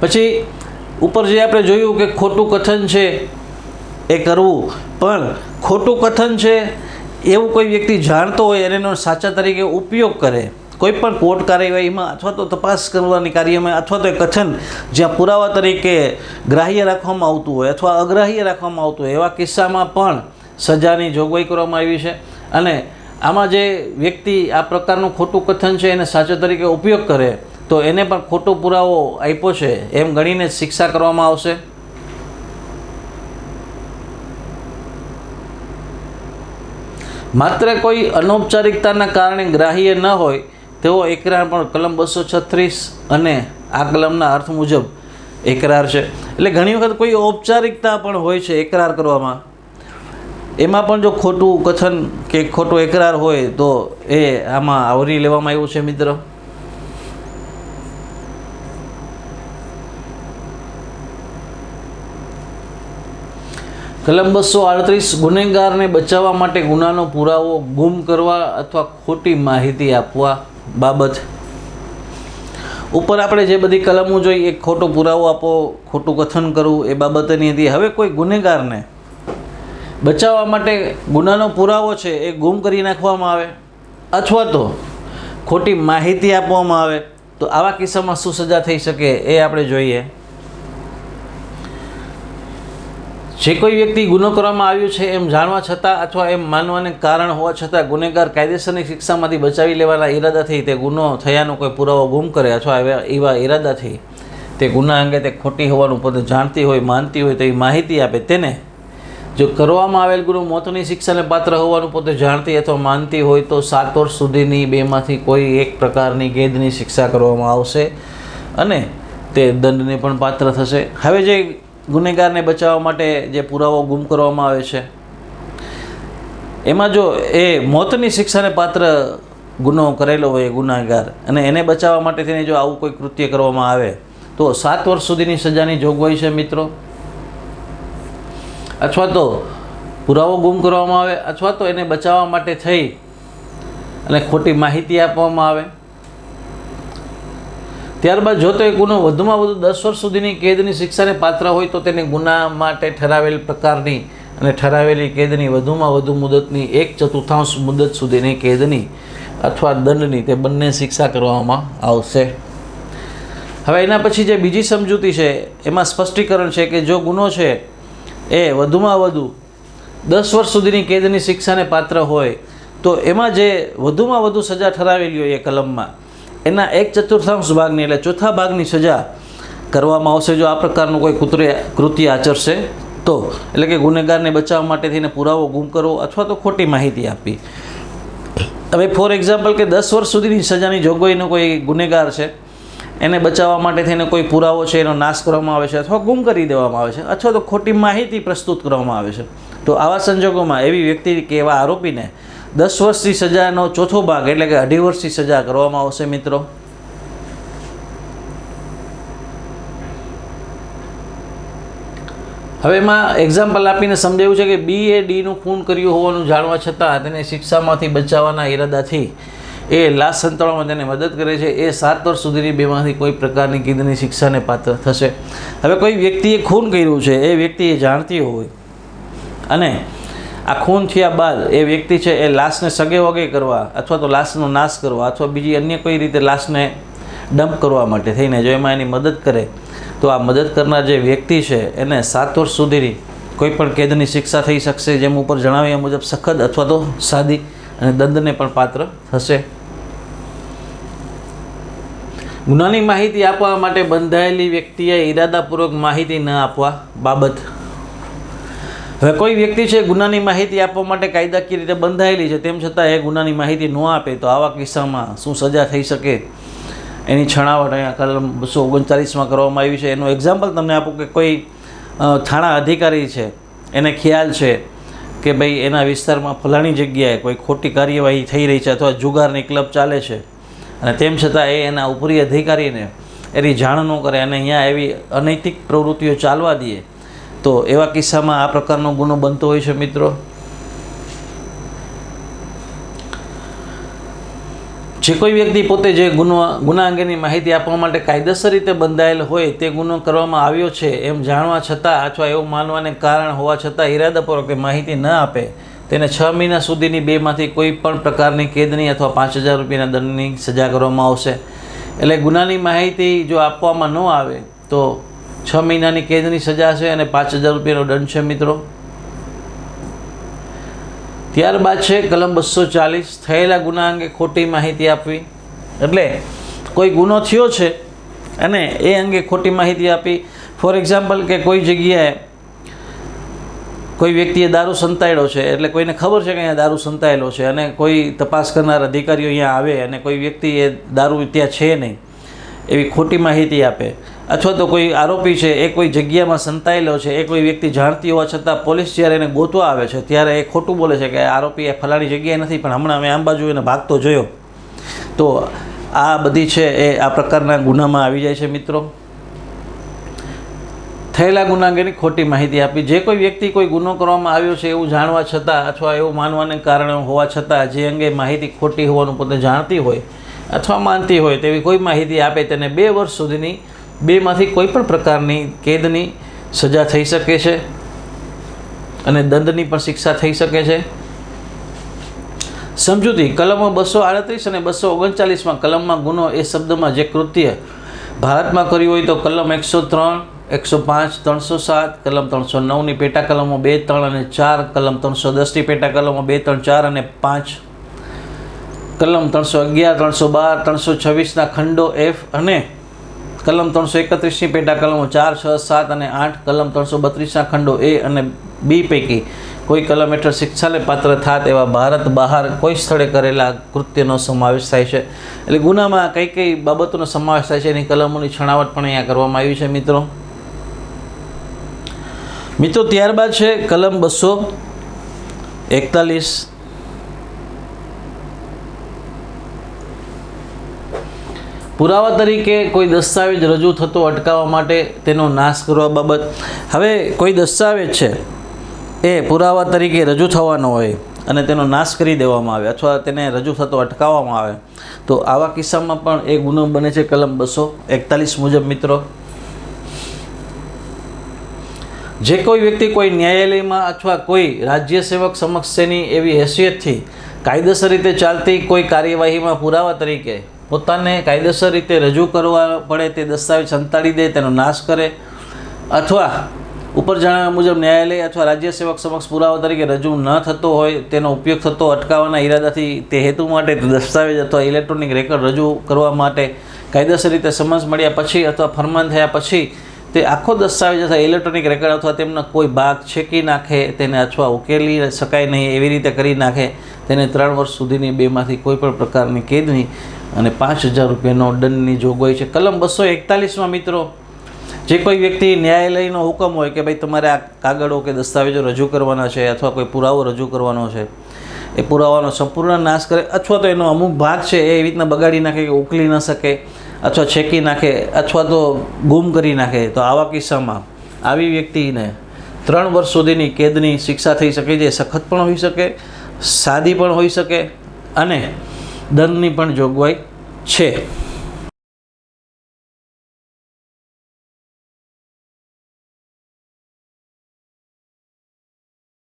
પછી ઉપર જે આપણે જોયું કે ખોટું કથન છે એ કરવું, પણ ખોટું કથન છે એવું કોઈ વ્યક્તિ જાણતો હોય અને એનો સાચા તરીકે ઉપયોગ કરે કોઈ પણ કોર્ટ કાર્યવાહીમાં અથવા તો તપાસ કરવાની કાર્યમાં, અથવા તો એ કથન જ્યાં પુરાવા તરીકે ગ્રાહ્ય રાખવામાં આવતું હોય અથવા અગ્રાહ્ય રાખવામાં આવતું હોય એવા કિસ્સામાં પણ સજાની જોગવાઈ કરવામાં આવી છે. અને આમાં જે વ્યક્તિ આ પ્રકારનું ખોટું કથન છે એને સાચા તરીકે ઉપયોગ કરે તો એને પણ ખોટો પુરાવો આપ્યો છે એમ ગણીને શિક્ષા કરવામાં આવશે. માત્ર કોઈ અનૌપચારિકતાના કારણે ગ્રાહ્ય ન હોય તેવો એકરાર પણ કલમ 236 અને આ કલમના અર્થ મુજબ એકરાર છે. એટલે ઘણી વખત કોઈ ઔપચારિકતા પણ હોય છે એકરાર કરવામાં, એમાં પણ જો ખોટું કથન કે ખોટો એકરાર હોય તો એ આમાં આવરી લેવામાં આવ્યું છે. મિત્રો, કલમ 238 ગુનેગારને બચાવવા માટે ગુનાનો પુરાવો ગુમ કરવા અથવા ખોટી માહિતી આપવા બાબત. ઉપર આપણે જે બધી કલમો જોઈ એ ખોટો પુરાવો આપો, ખોટું કથન કરવું એ બાબતની હતી. હવે કોઈ ગુનેગારને બચાવવા માટે ગુનાનો પુરાવો છે એ ગુમ કરી નાખવામાં આવે અથવા તો ખોટી માહિતી આપવામાં આવે તો આવા કિસ્સામાં શું સજા થઈ શકે એ આપણે જોઈએ. જે કોઈ વ્યક્તિ ગુનો કરવામાં આવ્યો છે એમ જાણવા છતાં અથવા એમ માનવાને કારણ હોવા છતાં ગુનેગાર કાયદેસરની શિક્ષામાંથી બચાવી લેવાના ઈરાદાથી તે ગુનો થયાનો કોઈ પુરાવો ગુમ કરે અથવા એવા ઈરાદાથી તે ગુના અંગે તે ખોટી હોવાનું પોતે જાણતી હોય, માનતી હોય તેવી માહિતી આપે, તેને જો કરવામાં આવેલ ગુનો મોતની શિક્ષાને પાત્ર હોવાનું પોતે જાણતી અથવા માનતી હોય તો 7 વર્ષ સુધીની બેમાંથી કોઈ એક પ્રકારની કેદની શિક્ષા કરવામાં આવશે અને તે દંડને પણ પાત્ર થશે. હવે જે ગુનેગારને બચાવવા માટે જે પુરાવો ગુમ કરવામાં આવે છે એમાં જો એ મોતની શિક્ષાને પાત્ર ગુનો કરેલો હોય ગુનેગાર અને એને બચાવવા માટે તેને જો આવું કોઈ કૃત્ય કરવામાં આવે તો 7 વર્ષ સુધીની સજાની જોગવાઈ છે. મિત્રો, અથવા તો પુરાવો ગુમ કરવામાં આવે અથવા તો એને બચાવવા માટે થઈ અને ખોટી માહિતી આપવામાં આવે. ત્યારબાદ જો તો એ ગુનો વધુમાં વધુ 10 વર્ષ સુધીની કેદની શિક્ષાને પાત્ર હોય તો તેને ગુના માટે ઠરાવેલ પ્રકારની અને ઠરાવેલી કેદની વધુમાં વધુ મુદતની 1/4 મુદત સુધીની કેદની અથવા દંડની તે બંને શિક્ષા કરવામાં આવશે. હવે એના પછી જે બીજી સમજૂતી છે એમાં સ્પષ્ટીકરણ છે કે જો ગુનો છે એ વધુમાં વધુ 10 વર્ષ સુધીની કેદની શિક્ષાને પાત્ર હોય તો એમાં જે વધુમાં વધુ સજા ઠરાવેલી હોય એ કલમમાં એના 1/4 ભાગની એટલે ચોથા ભાગની સજા કરવામાં આવશે જો આ પ્રકારનું કોઈ કૃત્ય આચરશે તો. એટલે કે ગુનેગારને બચાવવા માટે થઈને પુરાવો ગુમ કરવો અથવા તો ખોટી માહિતી આપવી. હવે ફોર એક્ઝામ્પલ કે 10 વર્ષ સુધીની સજાની જોગવાઈનો કોઈ ગુનેગાર છે એને બચાવવા માટે થઈને કોઈ પુરાવો છે એનો નાશ કરવામાં આવે છે અથવા ગુમ કરી દેવામાં આવે છે અથવા તો ખોટી માહિતી પ્રસ્તુત કરવામાં આવે છે તો આવા સંજોગોમાં એવી વ્યક્તિ કે એવા આરોપીને 10 વર્ષની સજાનો ચોથો ભાગ એટલે કે 2.5 વર્ષની સજા કરવામાં આવશે. મિત્રો, હવે એમાં એક્ઝામ્પલ આપીને સમજાવ્યું છે કે બી એ ડીનું ખૂન કર્યું હોવાનું જાણવા છતાં તેને શિક્ષામાંથી બચાવવાના ઈરાદાથી એ લાશ સંતાડવામાં તેને મદદ કરે છે. એ 7 વર્ષ સુધીની બેમાંથી કોઈ પ્રકારની કેદની શિક્ષાને પાત્ર થશે. હવે કોઈ વ્યક્તિએ ખૂન કર્યું છે એ વ્યક્તિ એ જાણતી હોય અને આ ખૂન થયા બાદ એ વ્યક્તિ છે એ લાશને સગે વગે કરવા અથવા તો લાશનો નાશ કરવા અથવા બીજી અન્ય કોઈ રીતે લાશને ડમ્પ કરવા માટે થઈને જો એમાં એની મદદ કરે તો આ મદદ કરનાર જે વ્યક્તિ છે એને 7 વર્ષ સુધીની કોઈ પણ કેદની શિક્ષા થઈ શકશે, જેમ ઉપર જણાવ્યા મુજબ સખત અથવા તો સાદી, અને દંડને પણ પાત્ર થશે. ગુનાની માહિતી આપવા માટે બંધાયેલી વ્યક્તિએ ઈરાદાપૂર્વક માહિતી ન આપવા બાબત. હવે કોઈ વ્યક્તિ છે ગુનાની માહિતી આપવા માટે કાયદાકીય રીતે બંધાયેલી છે તેમ છતાં એ ગુનાની માહિતી ન આપે તો આવા કિસ્સામાં શું સજા થઈ શકે એની છણાવટ અહીંયા કલમ 239માં કરવામાં આવી છે. એનું એક્ઝામ્પલ તમને આપું કે કોઈ થાણા અધિકારી છે એને ખ્યાલ છે કે ભાઈ એના વિસ્તારમાં ફલાણી જગ્યાએ કોઈ ખોટી કાર્યવાહી થઈ રહી છે અથવા જુગારની ક્લબ ચાલે છે અને તેમ છતાં એ એના ઉપરી અધિકારીને એની જાણ ન કરે અને અહીંયા એવી અનૈતિક પ્રવૃત્તિઓ ચાલવા દે તો એવા કિસ્સામાં આ પ્રકારનો ગુનો બનતો હોય છે. મિત્રો, જે કોઈ વ્યક્તિ પોતે જે ગુના અંગેની માહિતી આપવા માટે કાયદેસર રીતે બંધાયેલ હોય તે ગુનો કરવામાં આવ્યો છે એમ જાણવા છતાં અથવા એવું માનવાને કારણ હોવા છતાં ઇરાદાપૂર્વક તે માહિતી ન આપે તેને 6 મહિના સુધીની બેમાંથી કોઈ પણ પ્રકારની કેદની અથવા 5,000 રૂપિયાના દંડની સજા કરવામાં આવશે. એટલે ગુનાની માહિતી જો આપવામાં ન આવે તો 6 મહિનાની કેદની સજા છે અને 5,000 રૂપિયાનો દંડ છે મિત્રો. ત્યારબાદ છે કલમ 240 થયેલા ગુના અંગે ખોટી માહિતી આપવી. એટલે કોઈ ગુનો થયો છે અને એ અંગે ખોટી માહિતી આપી. ફોર એક્ઝામ્પલ કે કોઈ જગ્યાએ કોઈ વ્યક્તિએ દારૂ સંતાડ્યો છે, એટલે કોઈને ખબર છે કે અહીંયા દારૂ સંતાયેલો છે અને કોઈ તપાસ કરનાર અધિકારીઓ અહીંયા આવે અને કોઈ વ્યક્તિ એ દારૂ ત્યાં છે નહીં એવી ખોટી માહિતી આપે, અથવા તો કોઈ આરોપી છે એ કોઈ જગ્યામાં સંતાયેલો છે એ કોઈ વ્યક્તિ જાણતી હોવા છતાં પોલીસ જ્યારે એને ગોતવા આવે છે ત્યારે એ ખોટું બોલે છે કે આરોપી એ ફલાણી જગ્યાએ નથી પણ હમણાં અમે આમ બાજુ એને ભાગતો જોયો. તો આ બધી છે એ આ પ્રકારના ગુનામાં આવી જાય છે મિત્રો. થયેલા ગુના અંગેની ખોટી માહિતી આપી. જે કોઈ વ્યક્તિ કોઈ ગુનો કરવામાં આવ્યો છે એવું જાણવા છતાં અથવા એવું માનવાને કારણે હોવા છતાં જે અંગે માહિતી ખોટી હોવાનું પોતે જાણતી હોય અથવા માનતી હોય તેવી કોઈ માહિતી આપે તેને 2 વર્ષ સુધીની બેમાંથી કોઈ પણ પ્રકારની કેદની સજા થઈ શકે છે અને દંડની પણ શિક્ષા થઈ શકે છે. સમજૂતી કલમો 238 અને 239માં કલમમાં ગુનો એ શબ્દમાં જે કૃત્ય ભારતમાં કર્યું હોય તો કલમ 103, 105, 307, કલમ 309ની પેટા કલમો 2, 3 અને 4, કલમ 310ની પેટા કલમો 2, 3, 4 અને 5, કલમ 311, 312, 326ના ખંડો F અને કલમ 331ની પેટા કલમો 4, 6, 7 અને 8, કલમ 332ના ખંડો A અને B પૈકી કોઈ કલમ હેઠળ શિક્ષાને પાત્ર થાત એવા ભારત બહાર કોઈ સ્થળે કરેલા કૃત્યનો સમાવેશ થાય છે. એટલે ગુનામાં કઈ કઈ બાબતોનો સમાવેશ થાય છે એની કલમોની છણાવટ પણ અહીંયા કરવામાં આવી છે મિત્રો. ત્યારબાદ છે કલમ 241. પુરાવા તરીકે કોઈ દસ્તાવેજ રજૂ થતો અટકાવવા માટે તેનો નાશ કરવા બાબત. હવે કોઈ દસ્તાવેજ છે એ પુરાવા તરીકે રજૂ થવાનો હોય અને તેનો નાશ કરી દેવામાં આવે અથવા તેને રજૂ થતો અટકાવવામાં આવે તો આવા કિસ્સામાં પણ એ ગુનો બને છે કલમ 241 મુજબ મિત્રો. જે કોઈ વ્યક્તિ કોઈ ન્યાયાલયમાં અથવા કોઈ રાજ્ય સેવક સમક્ષની એવી હેસિયતથી કાયદેસર રીતે ચાલતી કોઈ કાર્યવાહીમાં પુરાવા તરીકે પોતાને કાયદેસર રીતે રજૂ કરવા પડે તે દસ્તાવેજ સંતાડી દે, તેનો નાશ કરે અથવા ઉપર જણાવ્યા મુજબ ન્યાયાલય અથવા રાજ્ય સેવક સમક્ષ પુરાવા તરીકે રજૂ ન થતો હોય તેનો ઉપયોગ થતો અટકાવવાના ઈરાદાથી તે હેતુ માટે દસ્તાવેજ અથવા ઇલેક્ટ્રોનિક રેકોર્ડ રજૂ કરવા માટે કાયદેસર રીતે સમજ મળ્યા પછી અથવા ફરમાન થયા પછી તે આખો દસ્તાવેજ અથવા ઇલેક્ટ્રોનિક રેકોર્ડ અથવા તેમનો કોઈ ભાગ છેકી નાખે તેને અથવા ઉકેલી શકાય નહીં એવી રીતે કરી નાખે તેને 3 વર્ષ સુધીની બેમાંથી કોઈ પણ પ્રકારની કેદની અને 5,000 રૂપિયાનો દંડની જોગવાઈ છે. કલમ 241માં મિત્રો જે કોઈ વ્યક્તિ ન્યાયાલયનો હુકમ હોય કે ભાઈ તમારે આ કાગળો કે દસ્તાવેજો રજૂ કરવાના છે અથવા કોઈ પુરાવો રજૂ કરવાનો છે એ પુરાવાનો સંપૂર્ણ નાશ કરે અથવા તો એનો અમુક ભાગ છે એ એવી રીતના બગાડી નાખે કે ઉકલી ન શકે અથવા છેકી નાખે અથવા તો ગુમ કરી નાખે તો આવા કિસ્સામાં આવી વ્યક્તિને 3 વર્ષ સુધીની કેદની શિક્ષા થઈ શકે. જે સખત પણ હોઈ શકે, સાદી પણ હોઈ શકે અને દંડની પણ જોગવાઈ છે.